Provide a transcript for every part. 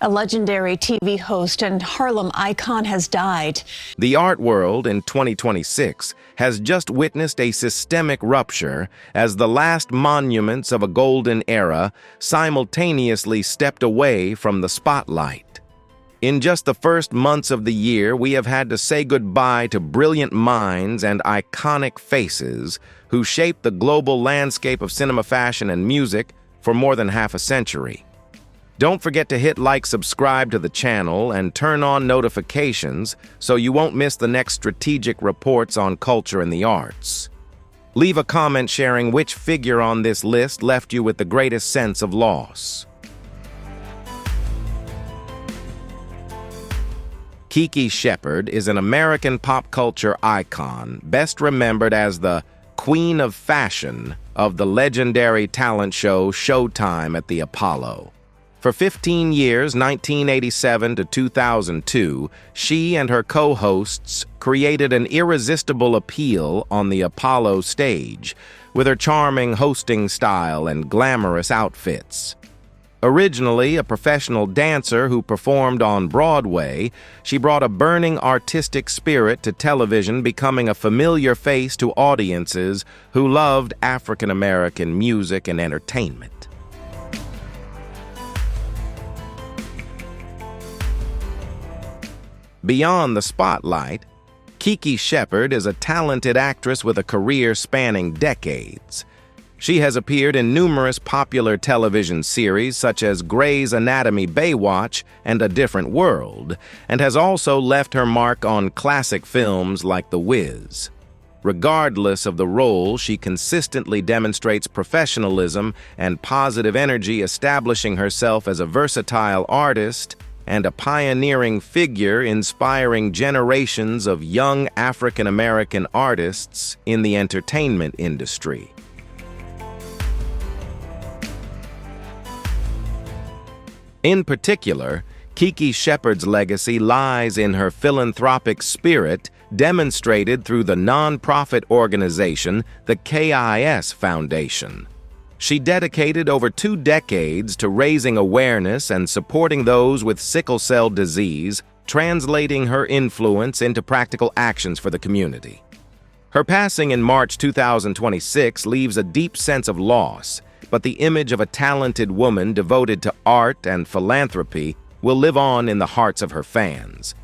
A legendary TV host and Harlem icon has died. The art world in 2026 has just witnessed a systemic rupture as the last monuments of a golden era simultaneously stepped away from the spotlight. In just the first months of the year, we have had to say goodbye to brilliant minds and iconic faces who shaped the global landscape of cinema, fashion, and music for more than half a century. Don't forget to hit like, subscribe to the channel, and turn on notifications so you won't miss the next strategic reports on culture and the arts. Leave a comment sharing which figure on this list left you with the greatest sense of loss. Kiki Shepard is an American pop culture icon, best remembered as the Queen of Fashion of the legendary talent show Showtime at the Apollo. For 15 years, 1987 to 2002, she and her co-hosts created an irresistible appeal on the Apollo stage with her charming hosting style and glamorous outfits. Originally a professional dancer who performed on Broadway, she brought a burning artistic spirit to television, becoming a familiar face to audiences who loved African American music and entertainment. Beyond the spotlight, Kiki Shepard is a talented actress with a career spanning decades. She has appeared in numerous popular television series such as Grey's Anatomy, Baywatch, and A Different World, and has also left her mark on classic films like The Wiz. Regardless of the role, she consistently demonstrates professionalism and positive energy, establishing herself as a versatile artist and a pioneering figure inspiring generations of young African American artists in the entertainment industry. In particular, Kiki Shepard's legacy lies in her philanthropic spirit demonstrated through the nonprofit organization, the KIS Foundation. She dedicated over 2 decades to raising awareness and supporting those with sickle cell disease, translating her influence into practical actions for the community. Her passing in March 2026 leaves a deep sense of loss, but the image of a talented woman devoted to art and philanthropy will live on in the hearts of her fans.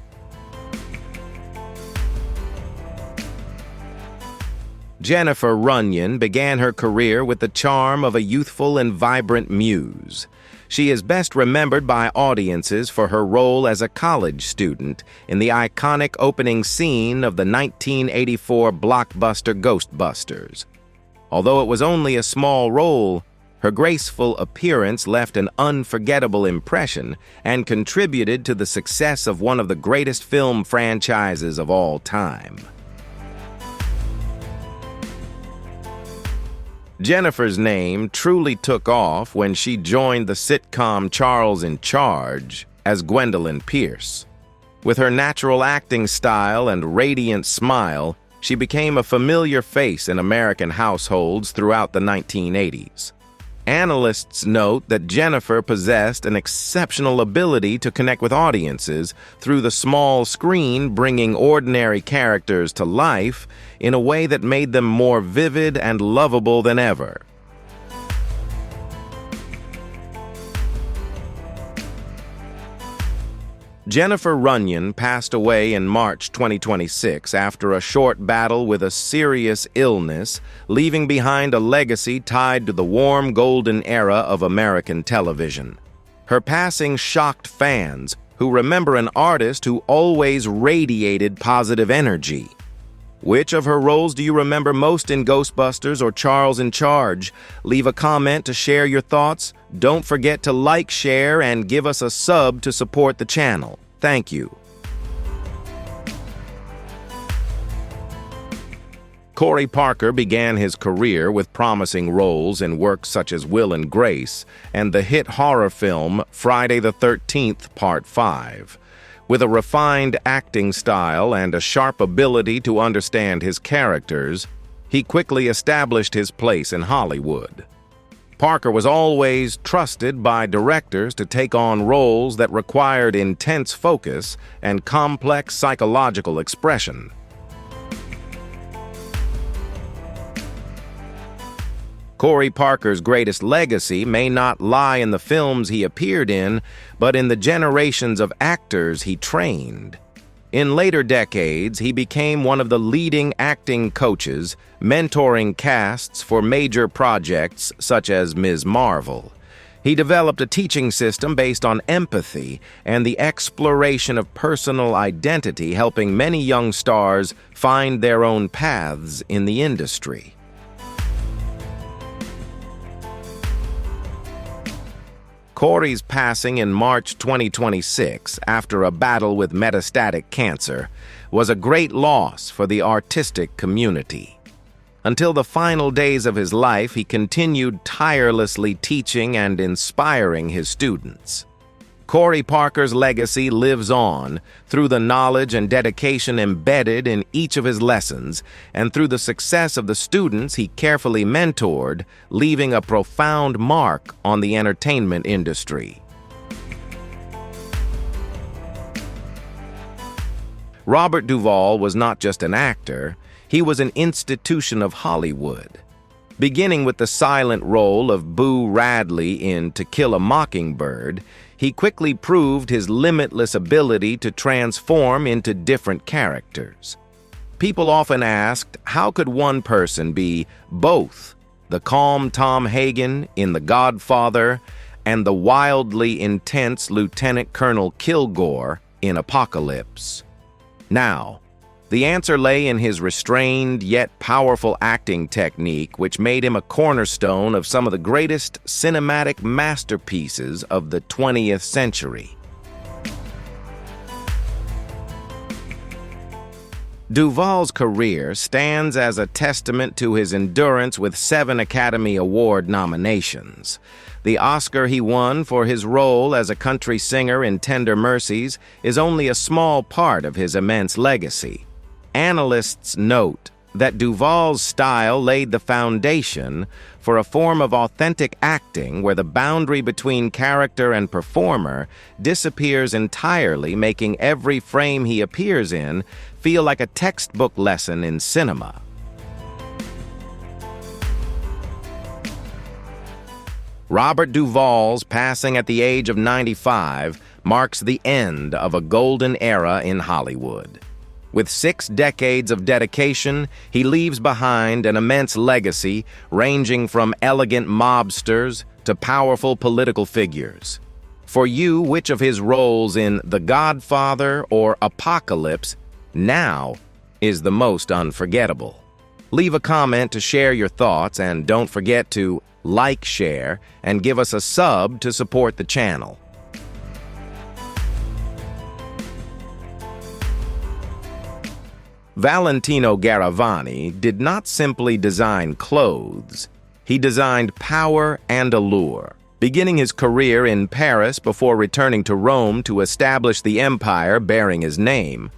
Jennifer Runyon began her career with the charm of a youthful and vibrant muse. She is best remembered by audiences for her role as a college student in the iconic opening scene of the 1984 blockbuster Ghostbusters. Although it was only a small role, her graceful appearance left an unforgettable impression and contributed to the success of one of the greatest film franchises of all time. Jennifer's name truly took off when she joined the sitcom Charles in Charge as Gwendolyn Pierce. With her natural acting style and radiant smile, she became a familiar face in American households throughout the 1980s. Analysts note that Jennifer possessed an exceptional ability to connect with audiences through the small screen, bringing ordinary characters to life in a way that made them more vivid and lovable than ever. Jennifer Runyon passed away in March 2026 after a short battle with a serious illness, leaving behind a legacy tied to the warm golden era of American television. Her passing shocked fans who remember an artist who always radiated positive energy. Which of her roles do you remember most in Ghostbusters or Charles in Charge? Leave a comment to share your thoughts. Don't forget to like, share, and give us a sub to support the channel. Thank you. Corey Parker began his career with promising roles in works such as Will and Grace and the hit horror film Friday the 13th, Part 5. With a refined acting style and a sharp ability to understand his characters, he quickly established his place in Hollywood. Parker was always trusted by directors to take on roles that required intense focus and complex psychological expression. Corey Parker's greatest legacy may not lie in the films he appeared in, but in the generations of actors he trained. In later decades, he became one of the leading acting coaches, mentoring casts for major projects such as Ms. Marvel. He developed a teaching system based on empathy and the exploration of personal identity, helping many young stars find their own paths in the industry. Corey's passing in March 2026 after a battle with metastatic cancer was a great loss for the artistic community. Until the final days of his life, he continued tirelessly teaching and inspiring his students. Corey Parker's legacy lives on through the knowledge and dedication embedded in each of his lessons and through the success of the students he carefully mentored, leaving a profound mark on the entertainment industry. Robert Duvall was not just an actor, he was an institution of Hollywood. Beginning with the silent role of Boo Radley in To Kill a Mockingbird, he quickly proved his limitless ability to transform into different characters. People often asked, how could one person be both the calm Tom Hagen in The Godfather and the wildly intense Lieutenant Colonel Kilgore in Apocalypse? Now, the answer lay in his restrained yet powerful acting technique, which made him a cornerstone of some of the greatest cinematic masterpieces of the 20th century. Duvall's career stands as a testament to his endurance with 7 Academy Award nominations. The Oscar he won for his role as a country singer in Tender Mercies is only a small part of his immense legacy. Analysts note that Duvall's style laid the foundation for a form of authentic acting where the boundary between character and performer disappears entirely, making every frame he appears in feel like a textbook lesson in cinema. Robert Duvall's passing at the age of 95 marks the end of a golden era in Hollywood. With 6 decades of dedication, he leaves behind an immense legacy ranging from elegant mobsters to powerful political figures. For you, which of his roles in The Godfather or Apocalypse now is the most unforgettable? Leave a comment to share your thoughts, and don't forget to like, share, and give us a sub to support the channel. Valentino Garavani did not simply design clothes, he designed power and allure. Beginning his career in Paris before returning to Rome to establish the empire bearing his name,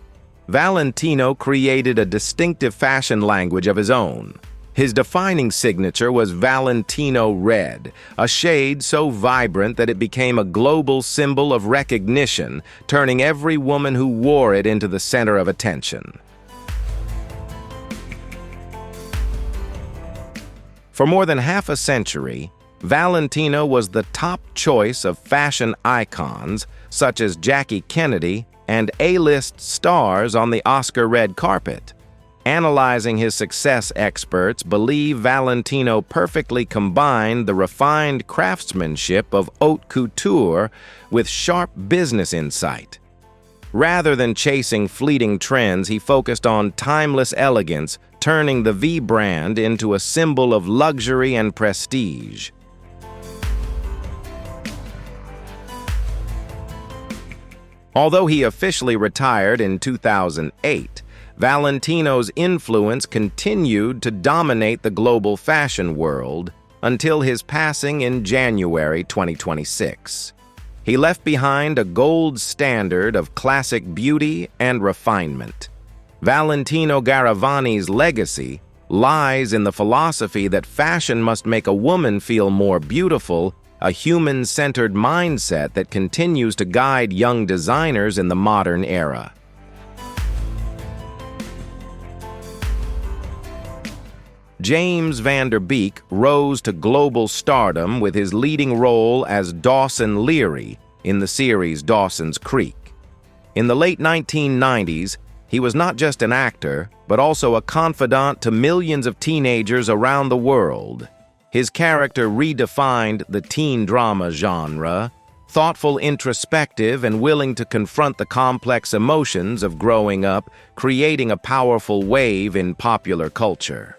Valentino created a distinctive fashion language of his own. His defining signature was Valentino Red, a shade so vibrant that it became a global symbol of recognition, turning every woman who wore it into the center of attention. For more than half a century, Valentino was the top choice of fashion icons such as Jackie Kennedy and A-list stars on the Oscar red carpet. Analyzing his success, experts believe Valentino perfectly combined the refined craftsmanship of haute couture with sharp business insight. Rather than chasing fleeting trends, he focused on timeless elegance, turning the V brand into a symbol of luxury and prestige. Although he officially retired in 2008, Valentino's influence continued to dominate the global fashion world until his passing in January 2026. He left behind a gold standard of classic beauty and refinement. Valentino Garavani's legacy lies in the philosophy that fashion must make a woman feel more beautiful, a human-centered mindset that continues to guide young designers in the modern era. James Van Der Beek rose to global stardom with his leading role as Dawson Leary in the series Dawson's Creek. In the late 1990s, he was not just an actor, but also a confidant to millions of teenagers around the world. His character redefined the teen drama genre, thoughtful, introspective, and willing to confront the complex emotions of growing up, creating a powerful wave in popular culture.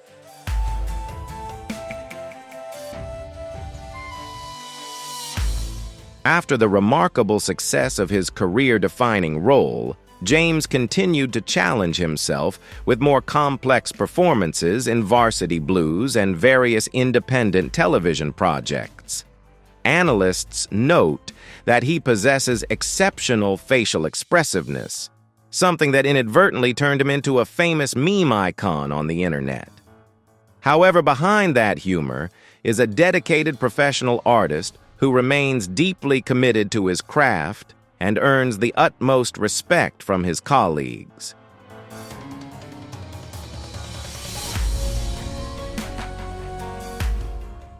After the remarkable success of his career-defining role, James continued to challenge himself with more complex performances in Varsity Blues and various independent television projects. Analysts note that he possesses exceptional facial expressiveness, something that inadvertently turned him into a famous meme icon on the internet. However, behind that humor is a dedicated professional artist who remains deeply committed to his craft and earns the utmost respect from his colleagues.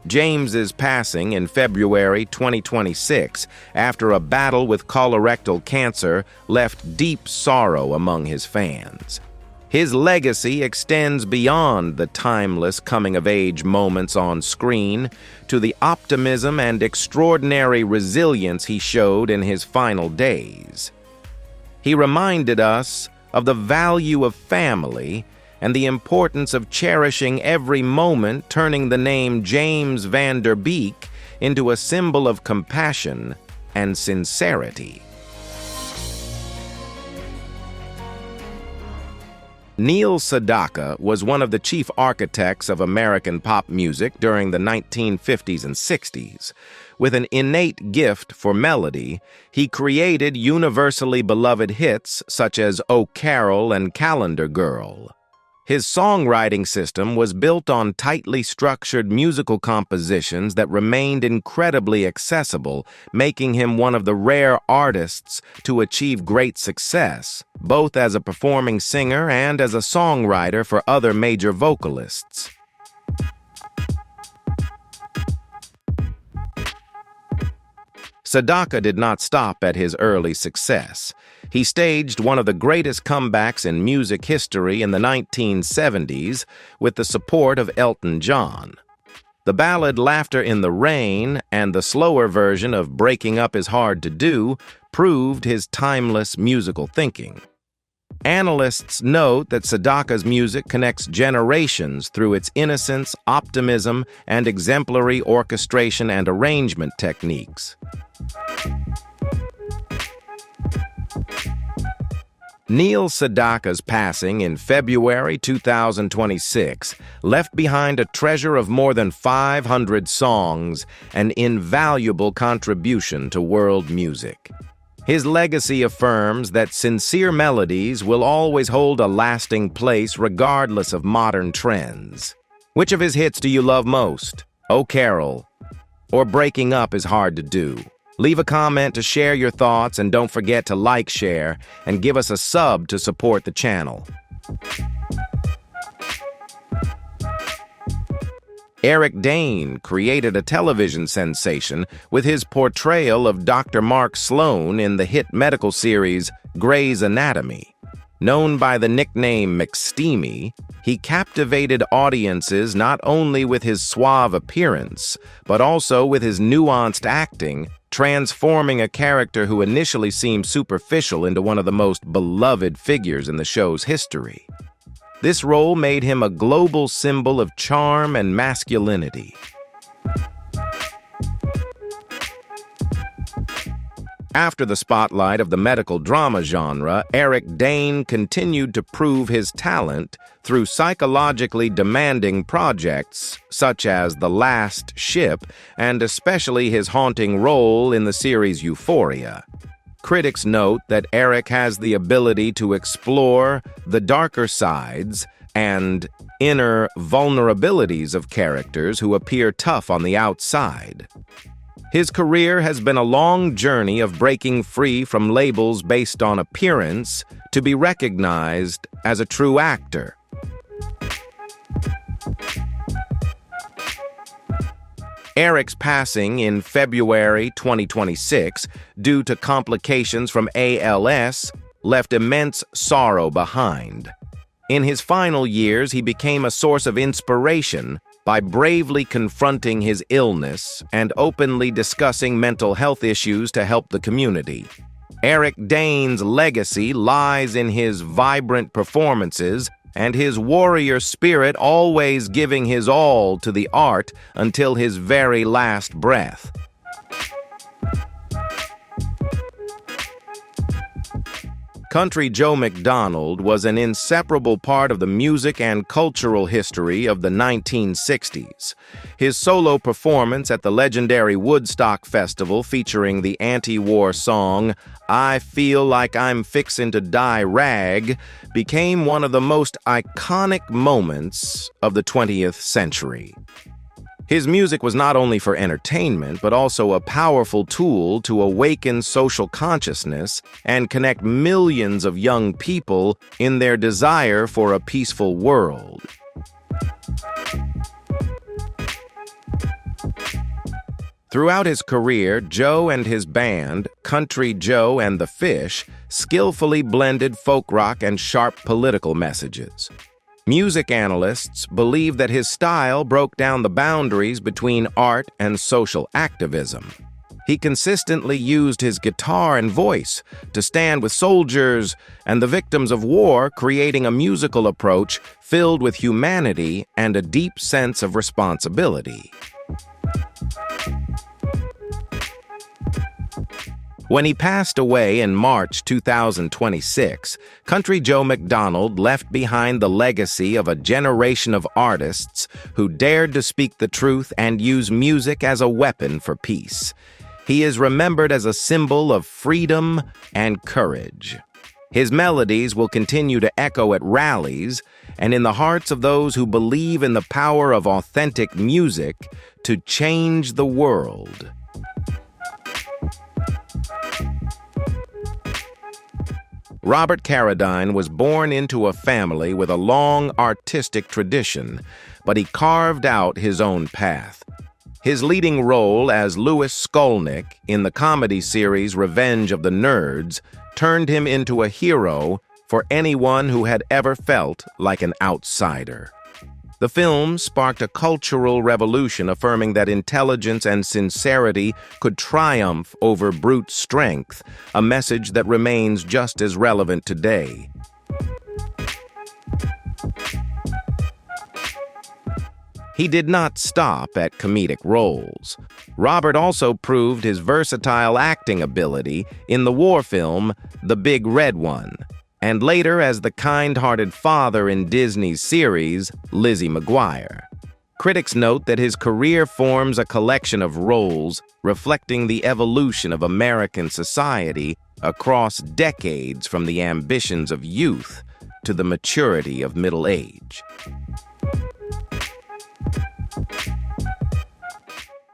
James's passing in February 2026 after a battle with colorectal cancer left deep sorrow among his fans. His legacy extends beyond the timeless coming-of-age moments on screen to the optimism and extraordinary resilience he showed in his final days. He reminded us of the value of family and the importance of cherishing every moment, turning the name James Van Der Beek into a symbol of compassion and sincerity. Neil Sedaka was one of the chief architects of American pop music during the 1950s and 60s. With an innate gift for melody, he created universally beloved hits such as "Oh Carol" and "Calendar Girl." His songwriting system was built on tightly structured musical compositions that remained incredibly accessible, making him one of the rare artists to achieve great success, both as a performing singer and as a songwriter for other major vocalists. Sedaka did not stop at his early success. He staged one of the greatest comebacks in music history in the 1970s with the support of Elton John. The ballad "Laughter in the Rain" and the slower version of "Breaking Up Is Hard to Do" proved his timeless musical thinking. Analysts note that Sedaka's music connects generations through its innocence, optimism, and exemplary orchestration and arrangement techniques. Neil Sedaka's passing in February 2026 left behind a treasure of more than 500 songs, an invaluable contribution to world music. His legacy affirms that sincere melodies will always hold a lasting place regardless of modern trends. Which of his hits do you love most? "Oh Carol" or "Breaking Up Is Hard to Do"? Leave a comment to share your thoughts, and don't forget to like, share, and give us a sub to support the channel. Eric Dane created a television sensation with his portrayal of Dr. Mark Sloan in the hit medical series Grey's Anatomy. Known by the nickname McSteamy, he captivated audiences not only with his suave appearance, but also with his nuanced acting, transforming a character who initially seemed superficial into one of the most beloved figures in the show's history. This role made him a global symbol of charm and masculinity. After the spotlight of the medical drama genre, Eric Dane continued to prove his talent through psychologically demanding projects such as The Last Ship and especially his haunting role in the series Euphoria. Critics note that Eric has the ability to explore the darker sides and inner vulnerabilities of characters who appear tough on the outside. His career has been a long journey of breaking free from labels based on appearance to be recognized as a true actor. Eric's passing in February 2026 due to complications from ALS left immense sorrow behind. In his final years, he became a source of inspiration by bravely confronting his illness and openly discussing mental health issues to help the community. Eric Dane's legacy lies in his vibrant performances and his warrior spirit, always giving his all to the art until his very last breath. Country Joe McDonald was an inseparable part of the music and cultural history of the 1960s. His solo performance at the legendary Woodstock Festival featuring the anti-war song "I Feel Like I'm Fixin' to Die Rag" became one of the most iconic moments of the 20th century. His music was not only for entertainment, but also a powerful tool to awaken social consciousness and connect millions of young people in their desire for a peaceful world. Throughout his career, Joe and his band, Country Joe and the Fish, skillfully blended folk rock and sharp political messages. Music analysts believe that his style broke down the boundaries between art and social activism. He consistently used his guitar and voice to stand with soldiers and the victims of war, creating a musical approach filled with humanity and a deep sense of responsibility. When he passed away in March 2026, Country Joe McDonald left behind the legacy of a generation of artists who dared to speak the truth and use music as a weapon for peace. He is remembered as a symbol of freedom and courage. His melodies will continue to echo at rallies and in the hearts of those who believe in the power of authentic music to change the world. Robert Carradine was born into a family with a long artistic tradition, but he carved out his own path. His leading role as Louis Skolnick in the comedy series Revenge of the Nerds turned him into a hero for anyone who had ever felt like an outsider. The film sparked a cultural revolution affirming that intelligence and sincerity could triumph over brute strength, a message that remains just as relevant today. He did not stop at comedic roles. Robert also proved his versatile acting ability in the war film The Big Red One, and later as the kind-hearted father in Disney's series, Lizzie McGuire. Critics note that his career forms a collection of roles reflecting the evolution of American society across decades, from the ambitions of youth to the maturity of middle age.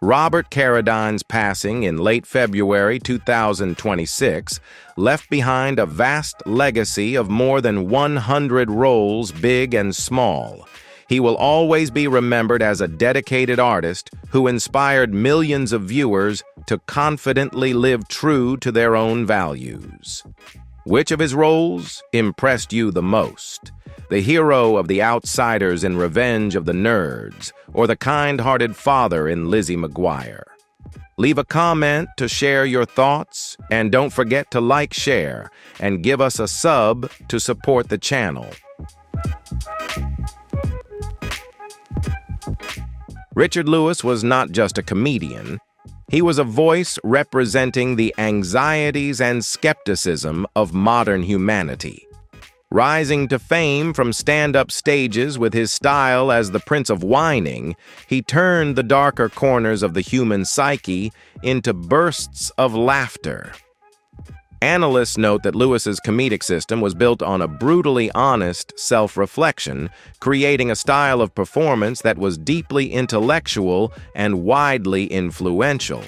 Robert Carradine's passing in late February 2026 left behind a vast legacy of more than 100 roles, big and small. He will always be remembered as a dedicated artist who inspired millions of viewers to confidently live true to their own values. Which of his roles impressed you the most? The hero of The Outsiders in Revenge of the Nerds, or the kind-hearted father in Lizzie McGuire? Leave a comment to share your thoughts, and don't forget to like, share, and give us a sub to support the channel. Richard Lewis was not just a comedian. He was a voice representing the anxieties and skepticism of modern humanity. Rising to fame from stand-up stages with his style as the Prince of Whining, he turned the darker corners of the human psyche into bursts of laughter. Analysts note that Lewis's comedic system was built on a brutally honest self-reflection, creating a style of performance that was deeply intellectual and widely influential.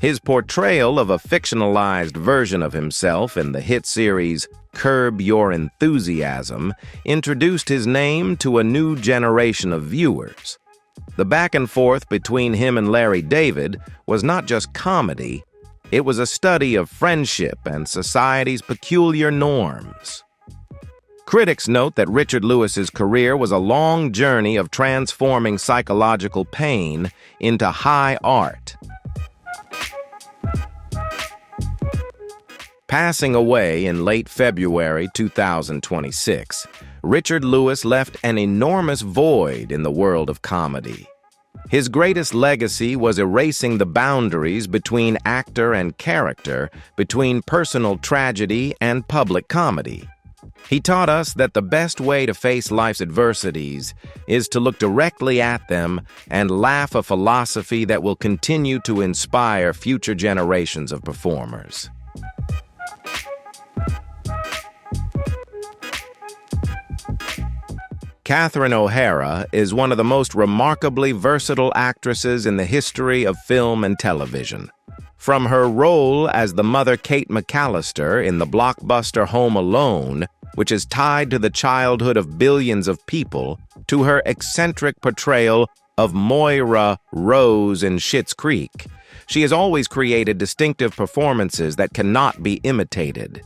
His portrayal of a fictionalized version of himself in the hit series Curb Your Enthusiasm introduced his name to a new generation of viewers. The back and forth between him and Larry David was not just comedy, it was a study of friendship and society's peculiar norms. Critics note that Richard Lewis's career was a long journey of transforming psychological pain into high art. Passing away in late February 2026, Richard Lewis left an enormous void in the world of comedy. His greatest legacy was erasing the boundaries between actor and character, between personal tragedy and public comedy. He taught us that the best way to face life's adversities is to look directly at them and laugh, a philosophy that will continue to inspire future generations of performers. Catherine O'Hara is one of the most remarkably versatile actresses in the history of film and television. From her role as the mother Kate McAllister in the blockbuster Home Alone, which is tied to the childhood of billions of people, to her eccentric portrayal of Moira Rose in Schitt's Creek, she has always created distinctive performances that cannot be imitated.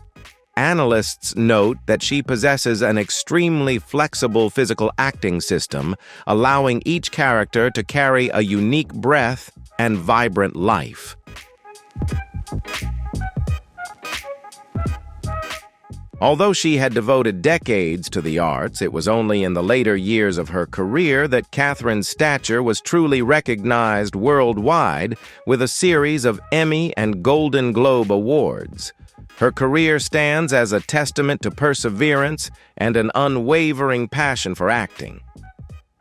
Analysts note that she possesses an extremely flexible physical acting system, allowing each character to carry a unique breath and vibrant life. Although she had devoted decades to the arts, it was only in the later years of her career that Catherine's stature was truly recognized worldwide with a series of Emmy and Golden Globe awards. Her career stands as a testament to perseverance and an unwavering passion for acting.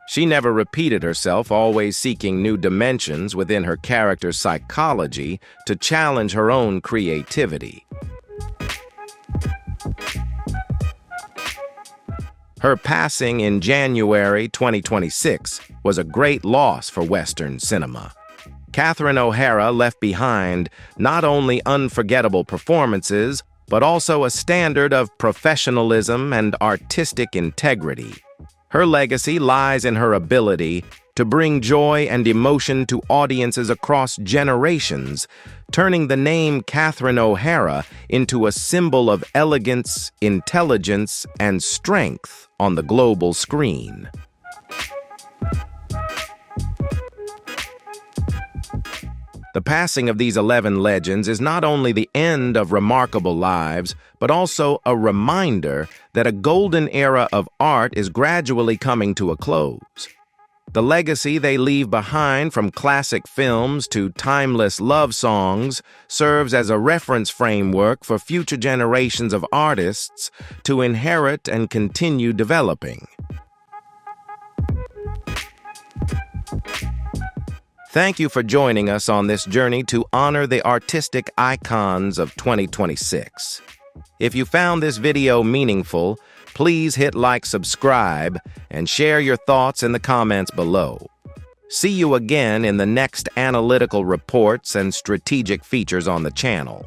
She never repeated herself, always seeking new dimensions within her character's psychology to challenge her own creativity. Her passing in January 2026 was a great loss for Western cinema. Catherine O'Hara left behind not only unforgettable performances, but also a standard of professionalism and artistic integrity. Her legacy lies in her ability to bring joy and emotion to audiences across generations, turning the name Catherine O'Hara into a symbol of elegance, intelligence, and strength on the global screen. The passing of these 11 legends is not only the end of remarkable lives, but also a reminder that a golden era of art is gradually coming to a close. The legacy they leave behind, from classic films to timeless love songs, serves as a reference framework for future generations of artists to inherit and continue developing. Thank you for joining us on this journey to honor the artistic icons of 2026. If you found this video meaningful, please hit like, subscribe, and share your thoughts in the comments below. See you again in the next analytical reports and strategic features on the channel.